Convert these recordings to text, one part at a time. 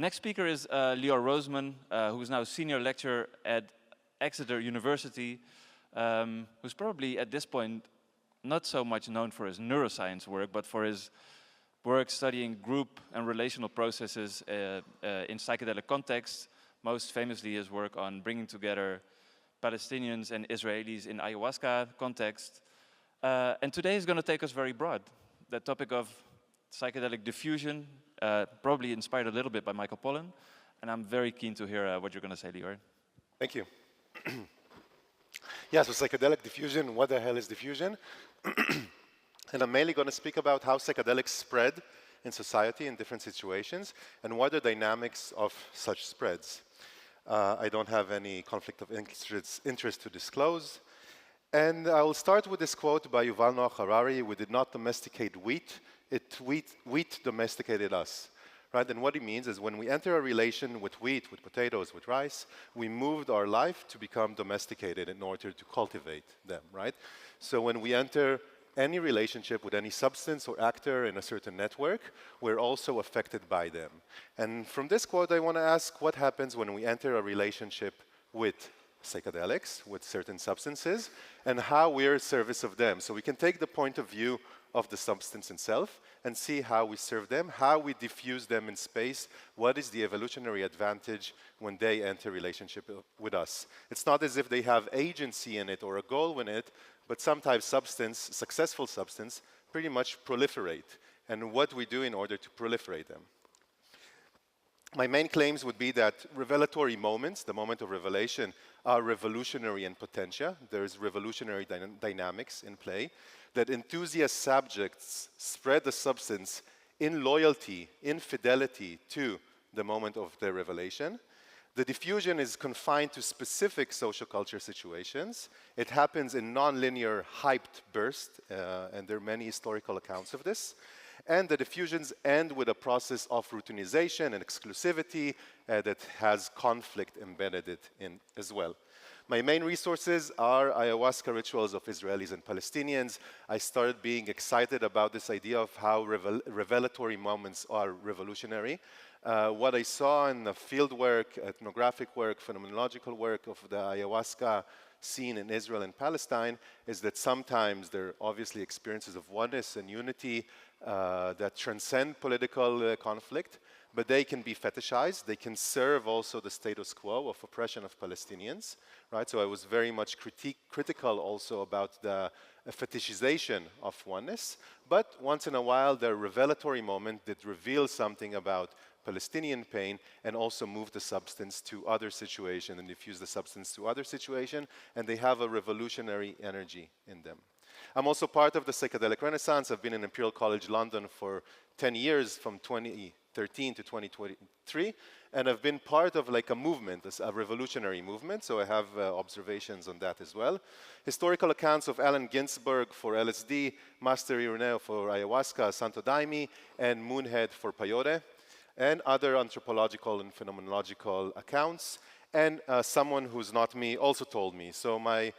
Next speaker is Leor Roseman, who is now senior lecturer at Exeter University, who's probably at this point not so much known for his neuroscience work, but for his work studying group and relational processes in psychedelic contexts, most famously his work on bringing together Palestinians and Israelis in ayahuasca context. And today is going to take us very broad. The topic of psychedelic diffusion, probably inspired a little bit by Michael Pollan. And I'm very keen to hear what you're going to say, Leor. Thank you. Yeah, so psychedelic diffusion, what the hell is diffusion? And I'm mainly going to speak about how psychedelics spread in society in different situations and what are the dynamics of such spreads. I don't have any conflict of interest to disclose. And I will start with this quote by Yuval Noah Harari: "We did not domesticate wheat, wheat domesticated us." Right? And what he means is when we enter a relation with wheat, with potatoes, with rice, we moved our life to become domesticated in order to cultivate them, right? So when we enter any relationship with any substance or actor in a certain network, we're also affected by them. And from this quote, I want to ask what happens when we enter a relationship with psychedelics, with certain substances, and how we're at service of them. So we can take the point of view of the substance itself and see how we serve them, how we diffuse them in space, what is the evolutionary advantage when they enter relationship with us. It's not as if they have agency in it or a goal in it, but sometimes substance, successful substance, pretty much proliferate, and what we do in order to proliferate them. My main claims would be that revelatory moments, the moment of revelation, are revolutionary in potentia. There's revolutionary dynamics in play, that enthusiast subjects spread the substance in loyalty, in fidelity to the moment of their revelation. The diffusion is confined to specific social culture situations. It happens in non-linear, hyped bursts, and there are many historical accounts of this. And the diffusions end with a process of routinization and exclusivity that has conflict embedded in as well. My main resources are ayahuasca rituals of Israelis and Palestinians. I started being excited about this idea of how revelatory moments are revolutionary. What I saw in the field work, ethnographic work, phenomenological work of the ayahuasca scene in Israel and Palestine is that sometimes there are obviously experiences of oneness and unity that transcend political conflict, but they can be fetishized. They can serve also the status quo of oppression of Palestinians, right? So I was very much critical also about the fetishization of oneness, but once in a while, the revelatory moment that reveals something about Palestinian pain and also move the substance to other situation and diffuse the substance to other situation, and they have a revolutionary energy in them. I'm also part of the psychedelic renaissance. I've been in Imperial College London for 10 years, from 2013 to 2023, and I've been part of like a movement, a revolutionary movement, so I have observations on that as well. Historical accounts of Allen Ginsberg for LSD, Master Ireneo for ayahuasca, Santo Daime, and Moonhead for peyote, and other anthropological and phenomenological accounts, and someone who's not me also told me. So my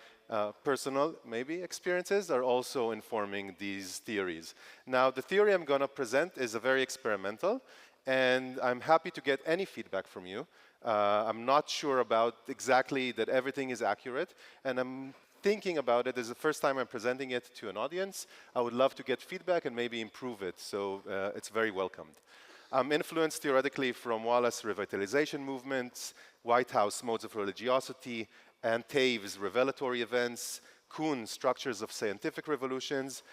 personal, maybe, experiences are also informing these theories. Now, the theory I'm going to present is a very experimental, and I'm happy to get any feedback from you. I'm not sure about exactly that everything is accurate, and I'm thinking about it as the first time I'm presenting it to an audience. I would love to get feedback and maybe improve it, so it's very welcomed. I'm influenced theoretically from Wallace revitalization movements, White House modes of religiosity, and Tave's revelatory events, Kuhn structures of scientific revolutions.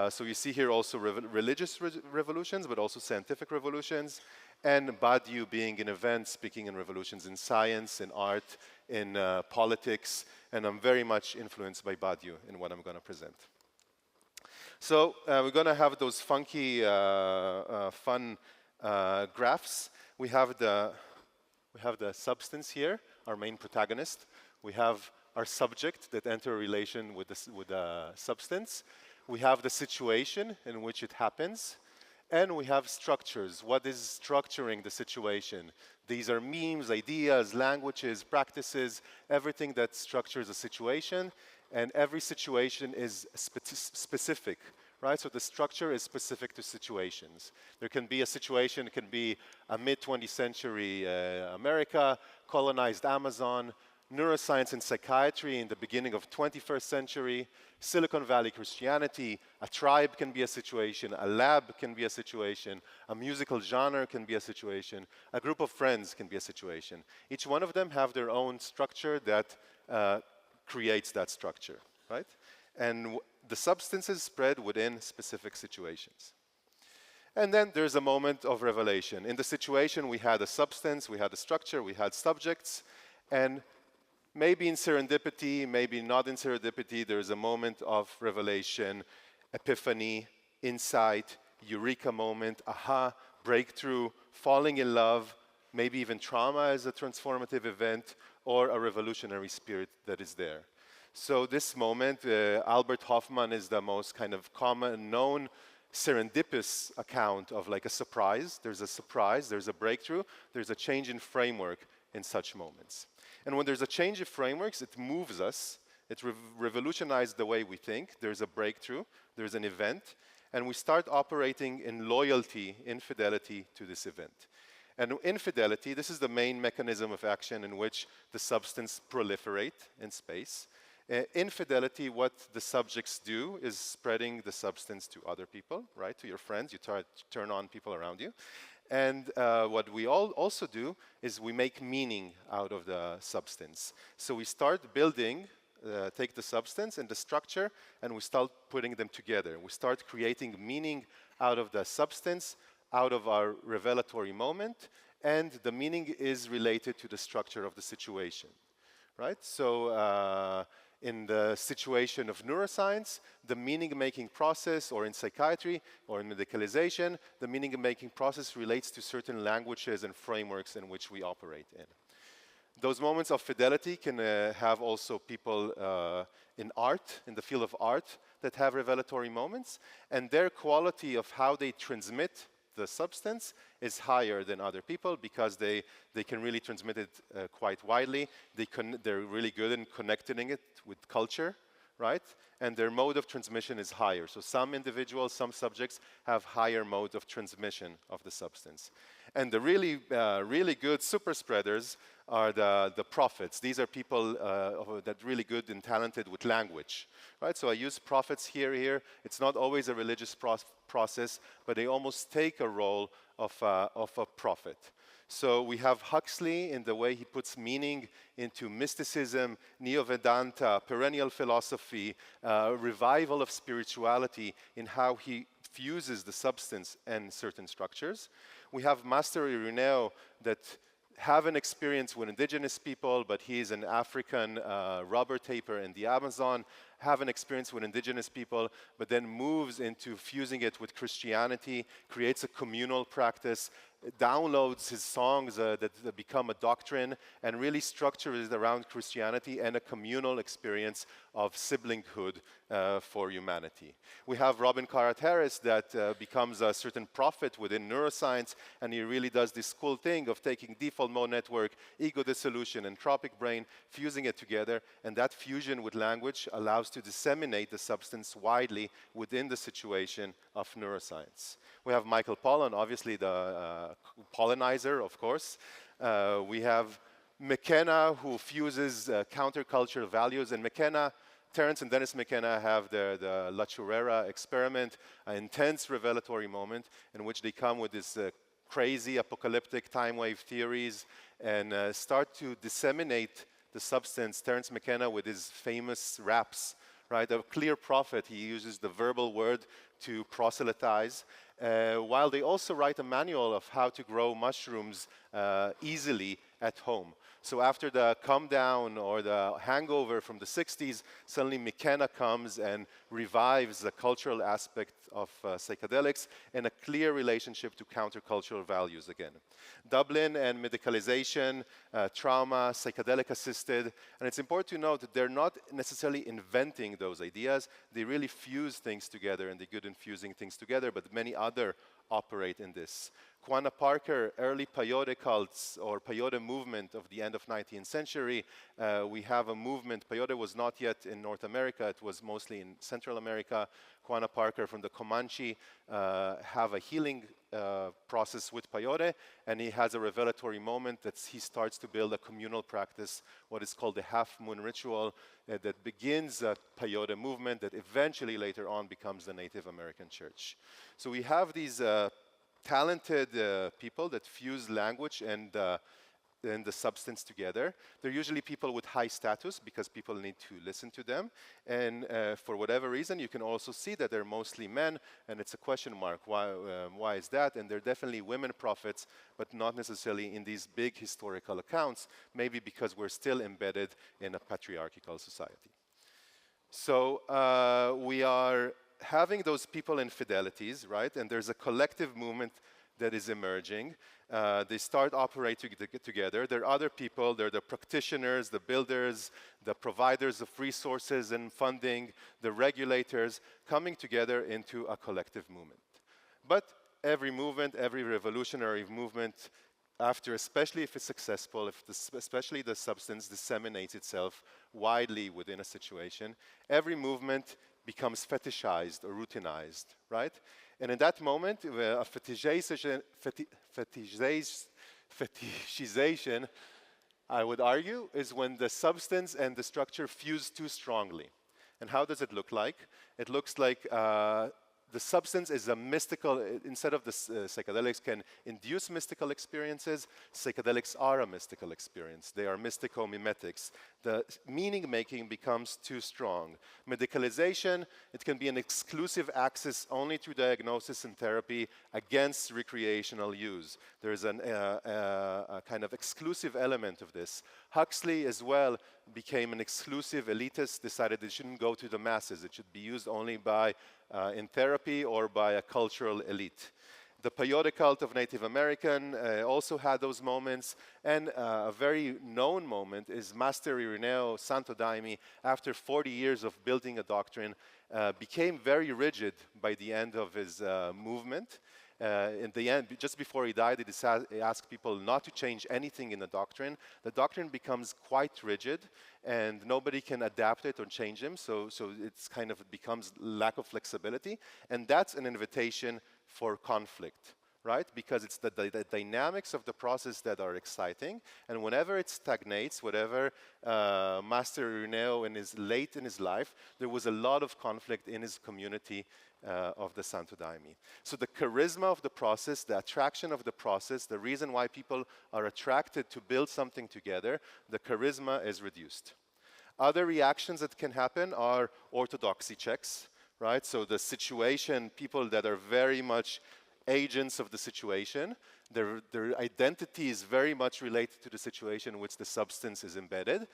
So you see here also religious revolutions, but also scientific revolutions, and Badiou being in events, speaking in revolutions in science, in art, in politics, and I'm very much influenced by Badiou in what I'm going to present. So we're going to have those funky, fun graphs. We have the substance here, our main protagonist. We have our subject that enter a relation with the substance. We have the situation in which it happens. And we have structures. What is structuring the situation? These are memes, ideas, languages, practices, everything that structures a situation. And every situation is specific, right? So the structure is specific to situations. There can be a situation, it can be a mid-20th century America, colonized Amazon, neuroscience and psychiatry in the beginning of 21st century, Silicon Valley Christianity, a tribe can be a situation, a lab can be a situation, a musical genre can be a situation, a group of friends can be a situation. Each one of them have their own structure that creates that structure, right? And the substances spread within specific situations. And then there's a moment of revelation. In the situation, we had a substance, we had a structure, we had subjects, and maybe in serendipity, maybe not in serendipity, there's a moment of revelation, epiphany, insight, eureka moment, aha, breakthrough, falling in love, maybe even trauma as a transformative event, or a revolutionary spirit that is there. So this moment, Albert Hofmann is the most kind of common known serendipitous account of like a surprise. There's a surprise, there's a breakthrough, there's a change in framework in such moments. And when there's a change of frameworks, it moves us, it revolutionizes the way we think, there's a breakthrough, there's an event, and we start operating in loyalty, in fidelity to this event. And infidelity, this is the main mechanism of action in which the substance proliferate in space. Infidelity, what the subjects do is spreading the substance to other people, right, to your friends, you turn on people around you. And what we also do is we make meaning out of the substance. So we start building, take the substance and the structure, and we start putting them together. We start creating meaning out of the substance, out of our revelatory moment, and the meaning is related to the structure of the situation, right? So in the situation of neuroscience, the meaning-making process, or in psychiatry, or in medicalization, the meaning-making process relates to certain languages and frameworks in which we operate in. Those moments of fidelity can have also people in art, in the field of art, that have revelatory moments, and their quality of how they transmit the substance is higher than other people because they can really transmit it quite widely. They're really good in connecting it with culture, right? And their mode of transmission is higher. So some individuals, some subjects have higher mode of transmission of the substance. And the really good super spreaders are the prophets. These are people that are really good and talented with language, right? So I use prophets here. It's not always a religious process, but they almost take a role of a prophet. So we have Huxley in the way he puts meaning into mysticism, Neo-Vedanta, perennial philosophy, revival of spirituality in how he fuses the substance and certain structures. We have Master Irineo that have an experience with indigenous people, but he's an African rubber taper in the Amazon, have an experience with indigenous people, but then moves into fusing it with Christianity, creates a communal practice, downloads his songs that become a doctrine, and really structures it around Christianity and a communal experience of siblinghood for humanity. We have Robin Carhart-Harris that becomes a certain prophet within neuroscience, and he really does this cool thing of taking default mode network, ego dissolution, entropic brain, fusing it together, and that fusion with language allows to disseminate the substance widely within the situation of neuroscience. We have Michael Pollan, obviously the pollenizer, of course. We have McKenna, who fuses countercultural values, and McKenna, Terence and Dennis McKenna have the La Churrera experiment, an intense revelatory moment in which they come with this crazy apocalyptic time wave theories and start to disseminate the substance. Terence McKenna with his famous raps, right? A clear prophet, he uses the verbal word to proselytize, while they also write a manual of how to grow mushrooms easily at home. So after the come down or the hangover from the 60s, suddenly McKenna comes and revives the cultural aspect of psychedelics and a clear relationship to countercultural values again. Dublin and medicalization, trauma, psychedelic assisted, and it's important to note that they're not necessarily inventing those ideas, they really fuse things together and they're good in fusing things together, but many other operate in this. Juana Parker, early peyote cults or peyote movement of the end of 19th century. We have a movement, peyote was not yet in North America, it was mostly in Central America. Juana Parker from the Comanche have a healing process with peyote, and he has a revelatory moment that he starts to build a communal practice, what is called the half-moon ritual, that begins a peyote movement that eventually later on becomes the Native American church. So we have these talented people that fuse language and the substance together. They're usually people with high status because people need to listen to them. And for whatever reason, you can also see that they're mostly men, and it's a question mark. Why is that? And they're definitely women prophets, but not necessarily in these big historical accounts, maybe because we're still embedded in a patriarchal society. So we are having those people infidelities, right? And there's a collective movement that is emerging. They start operating together. There are other people, they're the practitioners, the builders, the providers of resources and funding, the regulators, coming together into a collective movement. But every movement, every revolutionary movement, after, especially if it's successful, if especially the substance disseminates itself widely within a situation, every movement becomes fetishized or routinized, right? And in that moment, a fetishization, I would argue, is when the substance and the structure fuse too strongly. And how does it look like? It looks like the substance is a mystical, instead of the psychedelics can induce mystical experiences, psychedelics are a mystical experience. They are mystico-mimetics. The meaning-making becomes too strong. Medicalization, it can be an exclusive access only to diagnosis and therapy against recreational use. There's a kind of exclusive element of this. Huxley as well became an exclusive elitist, decided it shouldn't go to the masses. It should be used only by in therapy or by a cultural elite. The peyote cult of Native American also had those moments, and a very known moment is Master Ireneo Santo Daime, after 40 years of building a doctrine, became very rigid by the end of his movement. In the end, just before he died, he asked people not to change anything in the doctrine. The doctrine becomes quite rigid, and nobody can adapt it or change them, so it's kind of becomes lack of flexibility, and that's an invitation for conflict, right? Because it's the dynamics of the process that are exciting, and whenever it stagnates, whatever Master Ireneo late in his life, there was a lot of conflict in his community of the Santo Daime. So the charisma of the process, the attraction of the process, the reason why people are attracted to build something together, the charisma is reduced. Other reactions that can happen are orthodoxy checks, right? So the situation, people that are very much agents of the situation, their identity is very much related to the situation in which the substance is embedded.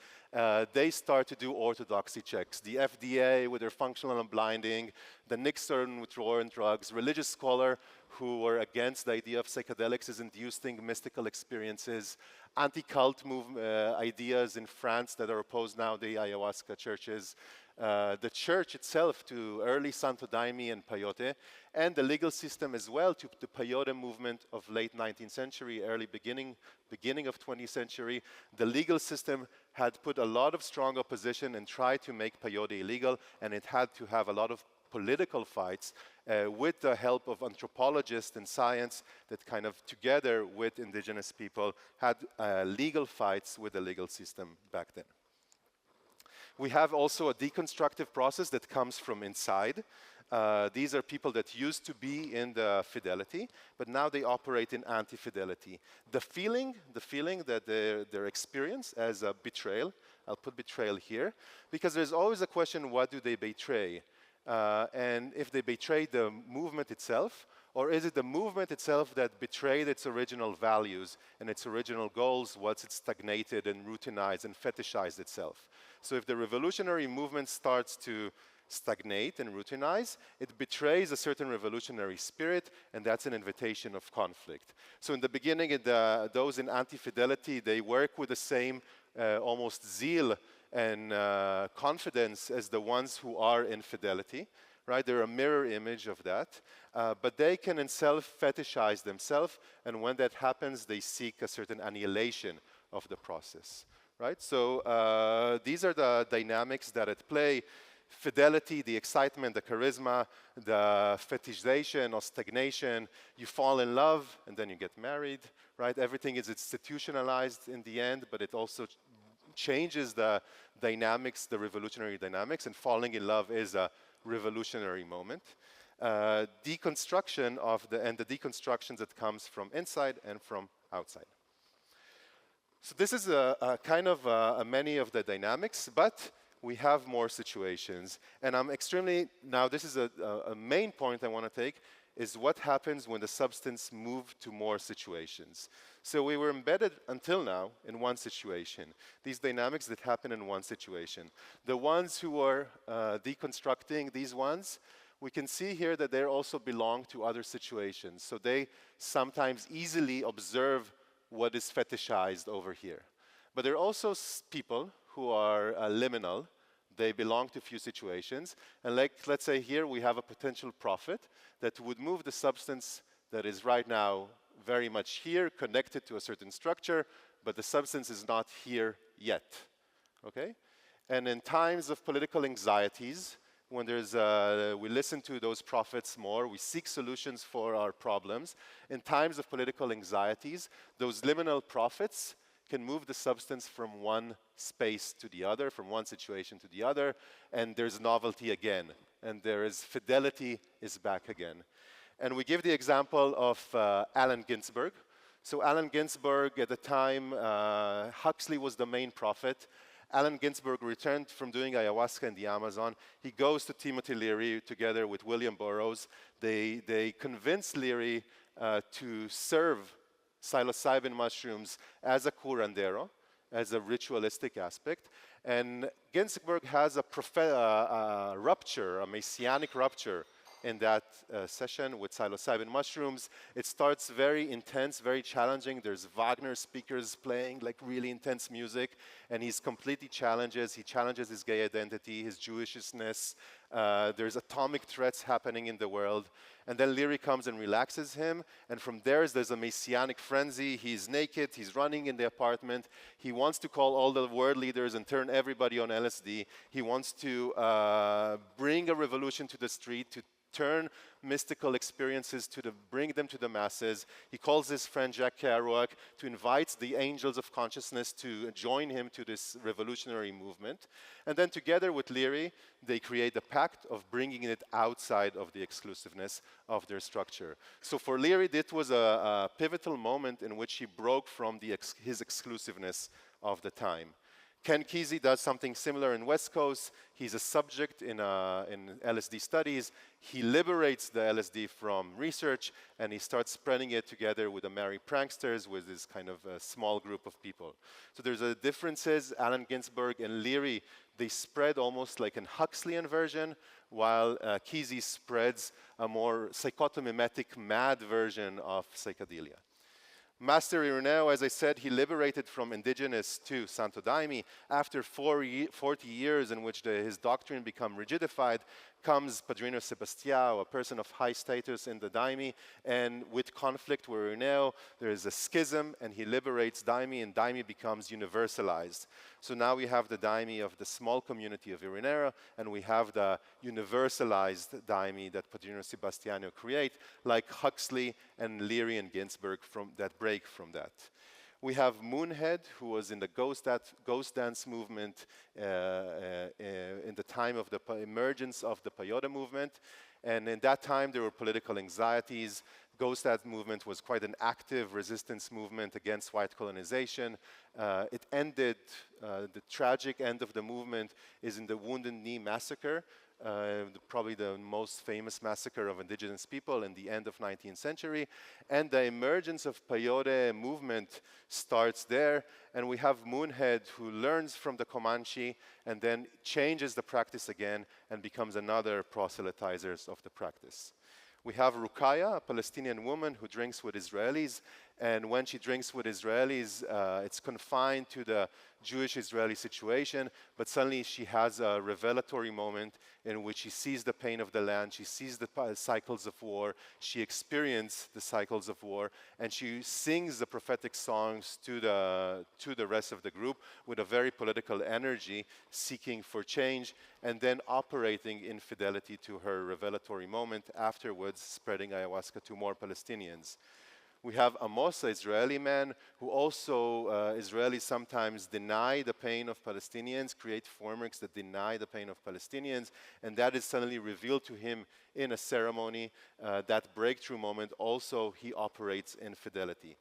They start to do orthodoxy checks. The FDA with their functional unblinding, the Nixon with war and drugs, religious scholar who were against the idea of psychedelics is inducing mystical experiences, anti-cult ideas in France that are opposed now, the ayahuasca churches, the church itself to early Santo Daime and peyote, and the legal system as well to the peyote movement of late 19th century, early beginning of 20th century. The legal system had put a lot of strong opposition and tried to make peyote illegal, and it had to have a lot of political fights with the help of anthropologists and science that kind of together with indigenous people had legal fights with the legal system back then. We have also a deconstructive process that comes from inside. These are people that used to be in the fidelity, but now they operate in anti-fidelity. The feeling that their experience as a betrayal, I'll put betrayal here, because there's always a question, what do they betray? And if they betray the movement itself, or is it the movement itself that betrayed its original values and its original goals once it stagnated and routinized and fetishized itself? So if the revolutionary movement starts to stagnate and routinize, it betrays a certain revolutionary spirit, and that's an invitation of conflict. So in the beginning, those in anti-fidelity, they work with the same almost zeal and confidence as the ones who are in fidelity, right? They're a mirror image of that, but they can in self-fetishize themselves, and when that happens, they seek a certain annihilation of the process, right? So these are the dynamics that at play: fidelity, the excitement, the charisma, the fetishization or stagnation. You fall in love and then you get married, right? Everything is institutionalized in the end, but it also changes the dynamics, the revolutionary dynamics, and falling in love is a revolutionary moment. Deconstruction of the deconstructions that comes from inside and from outside. So this is a kind of many of the dynamics, but we have more situations. And I'm extremely, now this is a main point I want to take, is what happens when the substance moves to more situations. So we were embedded until now in one situation. These dynamics that happen in one situation. The ones who are deconstructing these ones, we can see here that they also belong to other situations. So they sometimes easily observe what is fetishized over here. But there are also people who are liminal. They belong to few situations. And like, let's say here we have a potential prophet that would move the substance that is right now very much here, connected to a certain structure, but the substance is not here yet, okay? And in times of political anxieties, when there's we listen to those prophets more, we seek solutions for our problems. In times of political anxieties, those liminal prophets can move the substance from one space to the other, from one situation to the other, and there's novelty again, and there is fidelity is back again. And we give the example of Allen Ginsberg. So Allen Ginsberg, at the time, Huxley was the main prophet. Allen Ginsberg returned from doing ayahuasca in the Amazon. He goes to Timothy Leary together with William Burroughs. They convince Leary to serve psilocybin mushrooms as a curandero, as a ritualistic aspect. And Ginsberg has a rupture, a messianic rupture in that session with psilocybin mushrooms. It starts very intense, very challenging. There's Wagner speakers playing like really intense music, and he challenges his gay identity, his Jewishness. There's atomic threats happening in the world. And then Leary comes and relaxes him, and from there's a messianic frenzy. He's naked, he's running in the apartment. He wants to call all the world leaders and turn everybody on LSD. He wants to bring a revolution to the street, to turn mystical experiences bring them to the masses. He calls his friend Jacques Kerouac to invite the angels of consciousness to join him to this revolutionary movement. And then together with Leary, they create a pact of bringing it outside of the exclusiveness of their structure. So for Leary, this was a pivotal moment in which he broke from his exclusiveness of the time. Ken Kesey does something similar in West Coast. He's a subject in LSD studies. He liberates the LSD from research, and he starts spreading it together with the merry pranksters, with this kind of small group of people. So there's differences. Allen Ginsberg and Leary, they spread almost like an Huxleyan version, while Kesey spreads a more psychotomimetic, mad version of psychedelia. Master Ireneo, as I said, he liberated from indigenous to Santo Daime. After 40 years in which his doctrine became rigidified, comes Padrino Sebastião, a person of high status in the Daime, and with conflict with Ireneo, there is a schism, and he liberates Daime, and Daime becomes universalized. So now we have the Daime of the small community of Ireneo, and we have the universalized Daime that Padrino Sebastião create, like Huxley and Leary and Ginsberg that break from that. We have Moonhead, who was in the ghost dance movement in the time of the emergence of the Peyote movement. And in that time, there were political anxieties. Ghost dance movement was quite an active resistance movement against white colonization. It ended, the tragic end of the movement is in the Wounded Knee Massacre, probably the most famous massacre of indigenous people in the end of 19th century. And the emergence of Peyote movement starts there. And we have Moonhead, who learns from the Comanche and then changes the practice again and becomes another proselytizer of the practice. We have Ruqayya, a Palestinian woman who drinks with Israelis, And when she drinks with Israelis, it's confined to the Jewish-Israeli situation, but suddenly she has a revelatory moment in which she sees the pain of the land, she sees the cycles of war, she experiences the cycles of war, and she sings the prophetic songs to the rest of the group with a very political energy, seeking for change, and then operating in fidelity to her revelatory moment, afterwards spreading ayahuasca to more Palestinians. We have Amos, an Israeli man, who also, Israelis sometimes deny the pain of Palestinians, create frameworks that deny the pain of Palestinians, and that is suddenly revealed to him in a ceremony. That breakthrough moment, also he operates in fidelity.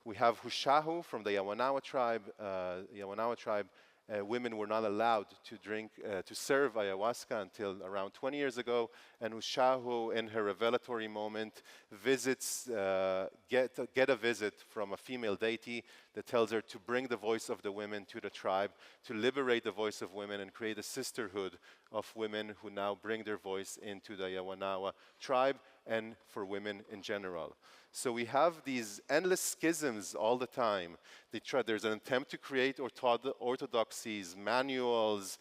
We have Hushahu from the Yawanawa tribe. Women were not allowed to drink, to serve ayahuasca until around 20 years ago, and Hushahu, in her revelatory moment, visits, get a visit from a female deity that tells her to bring the voice of the women to the tribe, to liberate the voice of women and create a sisterhood of women who now bring their voice into the Yawanawa tribe and for women in general. So we have these endless schisms all the time. There's an attempt to create orthodoxies, manuals,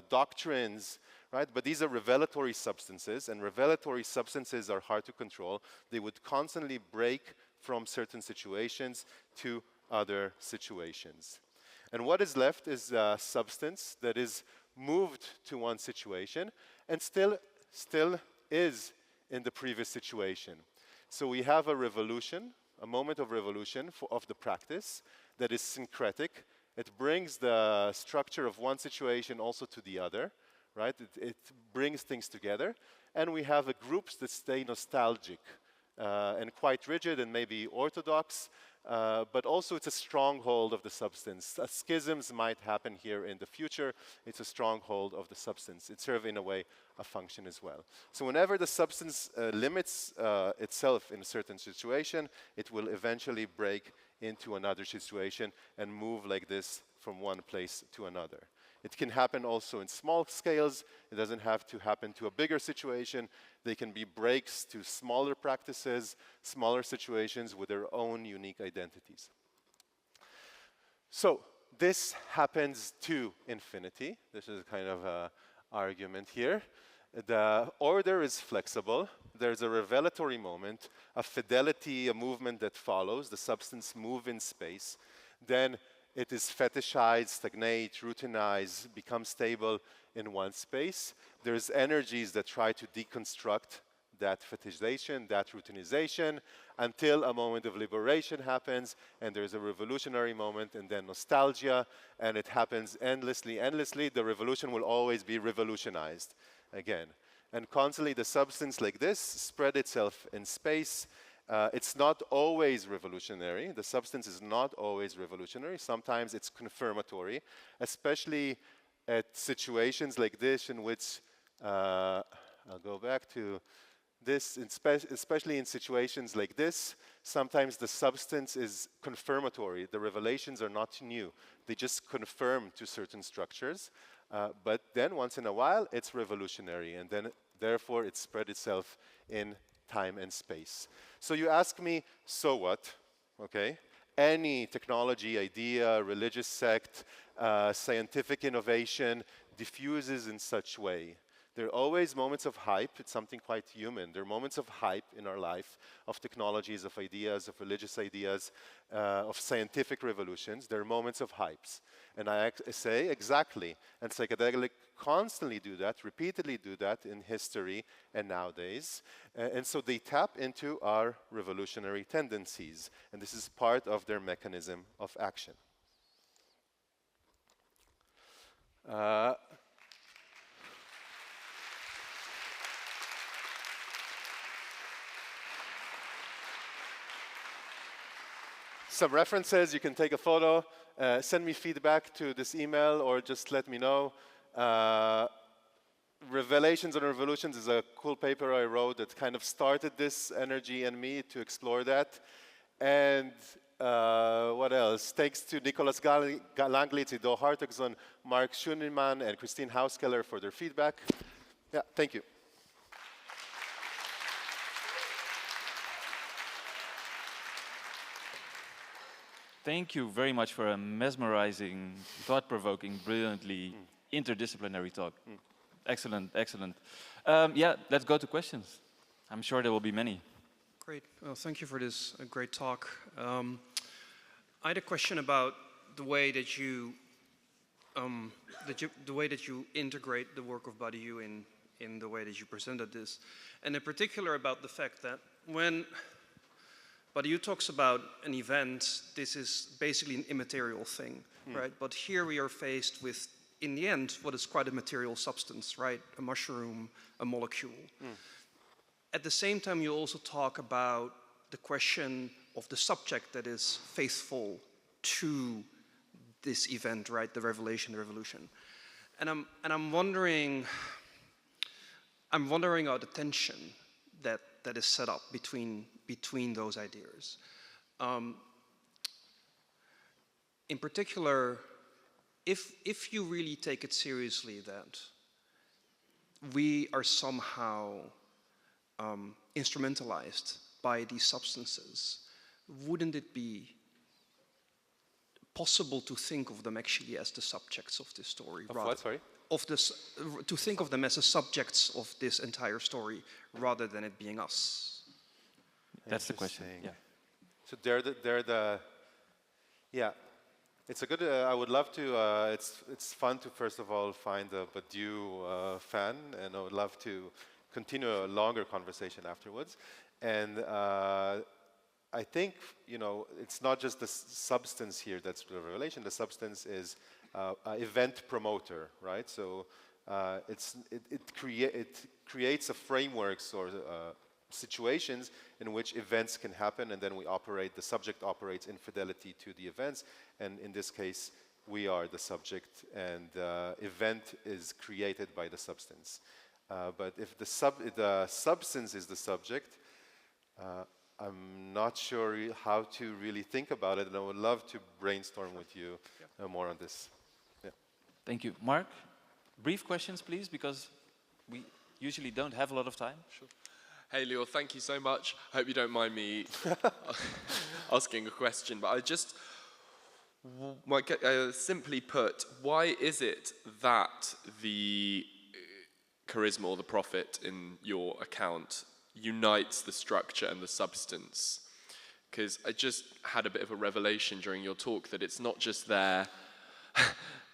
doctrines, right? But these are revelatory substances, and revelatory substances are hard to control. They would constantly break from certain situations to other situations. And what is left is a substance that is moved to one situation and still is in the previous situation. So we have a revolution, a moment of revolution of the practice that is syncretic. It brings the structure of one situation also to the other, right? It brings things together. And we have groups that stay nostalgic and quite rigid and maybe orthodox, but also it's a stronghold of the substance. Schisms might happen here in the future. It's a stronghold of the substance. It serves in a way a function as well. So whenever the substance limits itself in a certain situation, it will eventually break into another situation and move like this from one place to another. It can happen also in small scales. It doesn't have to happen to a bigger situation. They can be breaks to smaller practices, smaller situations with their own unique identities. So this happens to infinity. This is kind of an argument here. The order is flexible. There's a revelatory moment, a fidelity, a movement that follows. The substance moves in space. Then it is fetishized, stagnate, routinized, become stable in one space. There's energies that try to deconstruct that fetishization, that routinization, until a moment of liberation happens, and there's a revolutionary moment, and then nostalgia, and it happens endlessly. The revolution will always be revolutionized again. And constantly the substance like this spread itself in space. It's not always revolutionary. The substance is not always revolutionary. Sometimes it's confirmatory, especially at situations like this in which, I'll go back to this, especially in situations like this, sometimes the substance is confirmatory. The revelations are not new. They just confirm to certain structures. But then once in a while, it's revolutionary. And then, therefore, it spread itself in time and space. So you ask me, so what? Okay. Any technology, idea, religious sect, scientific innovation diffuses in such way. There are always moments of hype. It's something quite human. There are moments of hype in our life, of technologies, of ideas, of religious ideas, of scientific revolutions. There are moments of hypes. And I say exactly. And psychedelics constantly do that, repeatedly do that in history and nowadays. And so they tap into our revolutionary tendencies. And this is part of their mechanism of action. Some references, you can take a photo, send me feedback to this email or just let me know. Revelations and Revolutions is a cool paper I wrote that kind of started this energy in me to explore that. And what else? Thanks to Nicholas Langlitz, Ido Hartogson, Mark Schunemann, and Christine Hauskeller for their feedback. Yeah, thank you. Thank you very much for a mesmerizing, thought-provoking, brilliantly interdisciplinary talk. Excellent, excellent. Yeah, let's go to questions. I'm sure there will be many. Great. Well, thank you for this great talk. I had a question about the way that you integrate the work of Badiou in the way that you presented this, and in particular about the fact that when Badiou talks about an event, this is basically an immaterial thing, right? But here we are faced with, in the end, what is quite a material substance, right? A mushroom, a molecule. At the same time, you also talk about the question of the subject that is faithful to this event, right? The revelation, the revolution. And I'm wondering about the tension that is set up between those ideas. In particular, if you really take it seriously that we are somehow instrumentalized by these substances, wouldn't it be possible to think of them actually as the subjects of this story? Of what, sorry? Of this, to think of them as the subjects of this entire story, rather than it being us. That's the question. Yeah. So yeah. It's a good. I would love to. It's fun to first of all find a Badiou fan, and I would love to continue a longer conversation afterwards. And I think it's not just the substance here that's the revelation. The substance is event promoter, right? So it creates a frameworks or situations in which events can happen, and then we operate. The subject operates in fidelity to the events, and in this case, we are the subject, and the event is created by the substance. But if the substance is the subject, I'm not sure how to really think about it, and I would love to brainstorm with you more on this. Yeah. Thank you. Mark, brief questions, please, because we usually don't have a lot of time. Sure. Hey, Leor, thank you so much. I hope you don't mind me asking a question, but I just, simply put, why is it that the charisma or the prophet in your account unites the structure and the substance? Because I just had a bit of a revelation during your talk that it's not just their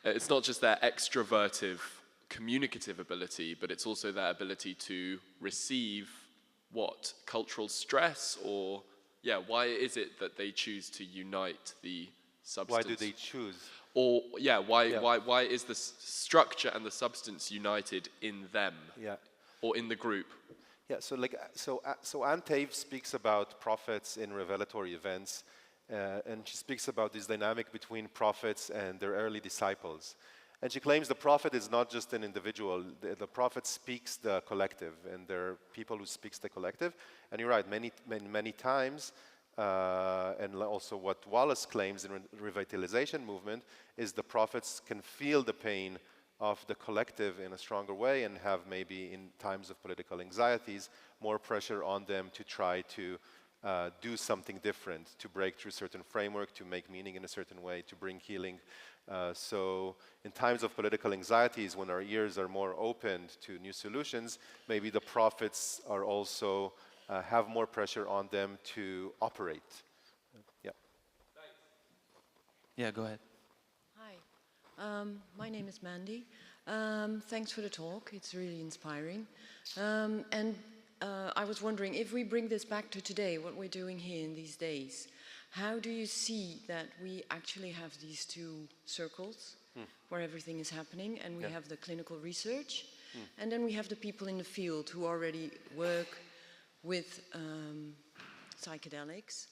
extrovertive, communicative ability, but it's also their ability to receive what? Cultural stress, or why is it that they choose to unite the substance? Why do they choose? Or why is the structure and the substance united in them? Yeah. Or in the group? Yeah, so Anne Tave speaks about prophets in revelatory events, and she speaks about this dynamic between prophets and their early disciples. And she claims the prophet is not just an individual. The prophet speaks the collective, and there are people who speaks the collective. And you're right, many times, and also what Wallace claims in revitalization movement is the prophets can feel the pain of the collective in a stronger way, and have maybe in times of political anxieties more pressure on them to try to do something different, to break through certain framework, to make meaning in a certain way, to bring healing. So in times of political anxieties, when our ears are more opened to new solutions, maybe the prophets are also have more pressure on them to operate. Yeah. Yeah, go ahead. Hi, my name is Mandy. Thanks for the talk, it's really inspiring. I was wondering, if we bring this back to today, what we're doing here in these days, how do you see that we actually have these two circles where everything is happening, and we have the clinical research, and then we have the people in the field who already work with psychedelics.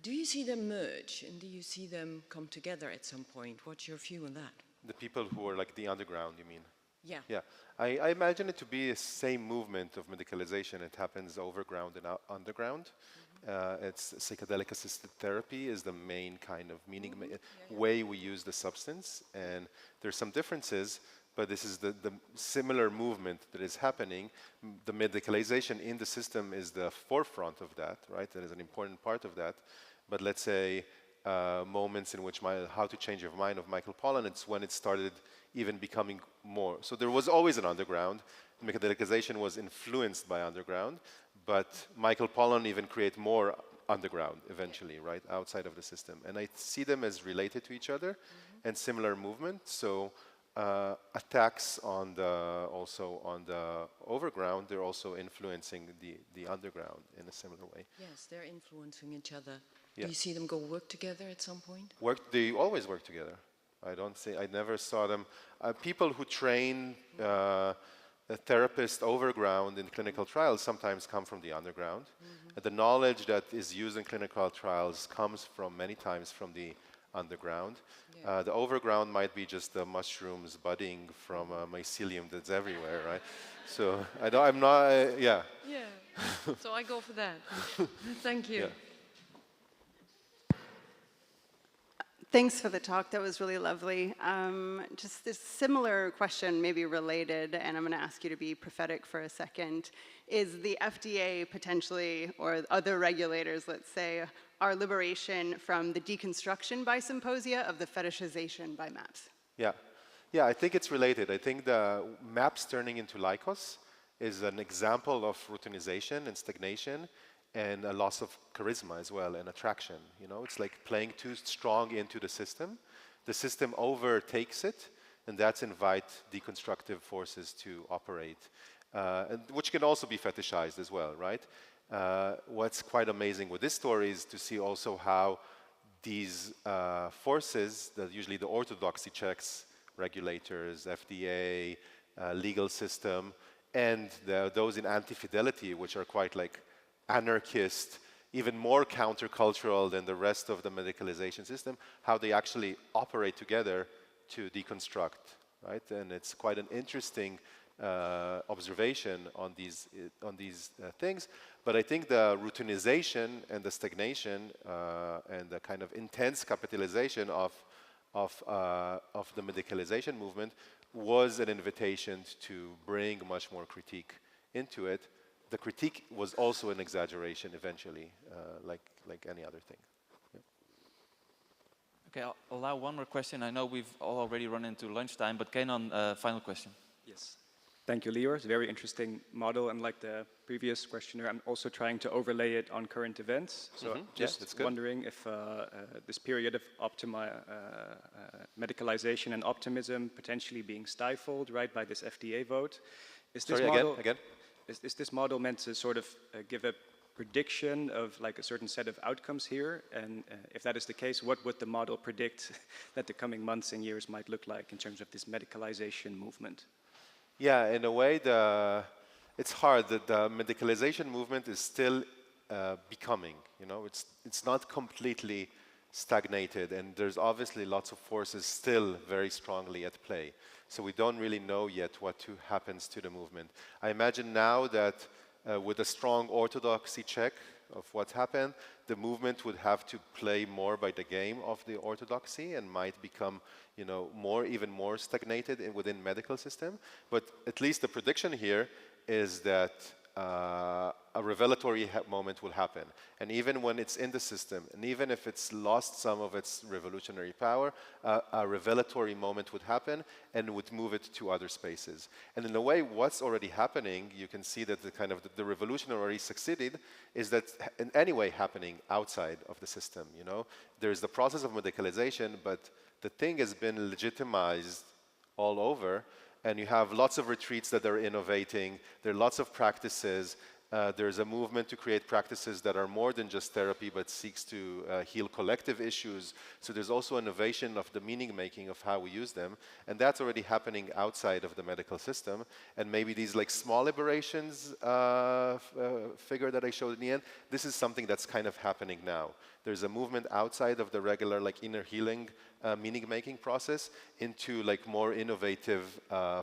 Do you see them merge, and do you see them come together at some point? What's your view on that? The people who are like the underground, you mean? Yeah. Yeah, I imagine it to be the same movement of medicalization. It happens overground and underground. It's psychedelic assisted therapy is the main kind of way we use the substance, and there's some differences, but this is the similar movement that is happening. The medicalization in the system is the forefront of that, right? That is an important part of that. but let's say moments in which How to Change Your Mind of Michael Pollan, it's when it started even becoming more. So there was always an underground. Psychedelicization was influenced by underground, but Michael Pollan even created more underground eventually, right, outside of the system. And I see them as related to each other and similar movement. So attacks on also on the overground, they're also influencing the underground in a similar way. Yes, they're influencing each other. Yeah. Do you see them go work together at some point? They always work together. I never saw them. People who train a therapist overground in clinical trials sometimes come from the underground. The knowledge that is used in clinical trials comes from many times from the underground. Yeah. The overground might be just the mushrooms budding from a mycelium that's everywhere, right? So I'm not, yeah. Yeah, so I go for that. Thank you. Yeah. Thanks for the talk. That was really lovely. Just this similar question, maybe related, and I'm going to ask you to be prophetic for a second. Is the FDA potentially, or other regulators, let's say, our liberation from the deconstruction by symposia of the fetishization by MAPS? Yeah. Yeah, I think it's related. I think the MAPS turning into Lycos is an example of routinization and stagnation, and a loss of charisma as well, and attraction. You know, it's like playing too strong into the system. The system overtakes it, and that's invite deconstructive forces to operate, and which can also be fetishized as well, right? What's quite amazing with this story is to see also how these forces, that usually the orthodoxy checks, regulators, FDA, legal system, and those in anti-fidelity, which are quite like anarchist, even more countercultural than the rest of the medicalization system, how they actually operate together to deconstruct, right? And it's quite an interesting observation on these things. But I think the routinization and the stagnation and the kind of intense capitalization of the medicalization movement was an invitation to bring much more critique into it. The critique was also an exaggeration eventually, like any other thing. Yeah. Okay, I'll allow one more question. I know we've already run into lunchtime, but Kenan, final question. Yes. Thank you, Leor. It's a very interesting model, and like the previous questioner, I'm also trying to overlay it on current events. So just wondering if this period of medicalization and optimism potentially being stifled, right, by this FDA vote. Is this model, again? Is this model meant to sort of give a prediction of like a certain set of outcomes here? And if that is the case, what would the model predict that the coming months and years might look like in terms of this medicalization movement? Yeah, in a way, it's hard. The medicalization movement is still becoming. You know, it's not completely stagnated, and there's obviously lots of forces still very strongly at play. So we don't really know yet what happens to the movement. I imagine now that with a strong orthodoxy check of what's happened, the movement would have to play more by the game of the orthodoxy and might become, you know, even more stagnated within medical system. But at least the prediction here is that a revelatory moment will happen. And even when it's in the system, and even if it's lost some of its revolutionary power, a revelatory moment would happen and would move it to other spaces. And in a way, what's already happening, you can see that the revolution already succeeded, is that in any way happening outside of the system, you know? There's the process of medicalization, but the thing has been legitimized all over, and you have lots of retreats that are innovating. There are lots of practices. There's a movement to create practices that are more than just therapy, but seeks to heal collective issues. So there's also innovation of the meaning making of how we use them. And that's already happening outside of the medical system. And maybe these like small liberations figure that I showed in the end, this is something that's kind of happening now. There's a movement outside of the regular like inner healing meaning-making process into like more innovative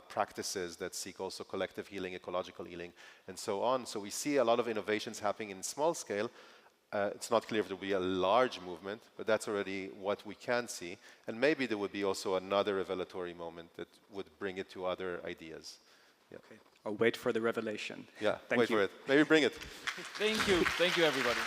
practices that seek also collective healing, ecological healing, and so on. So we see a lot of innovations happening in small scale. It's not clear if there will be a large movement, but that's already what we can see. And maybe there would be also another revelatory moment that would bring it to other ideas. Yeah. Okay. I'll wait for the revelation. Yeah, Thank wait you. for it. Maybe bring it. Thank you. Thank you, everybody.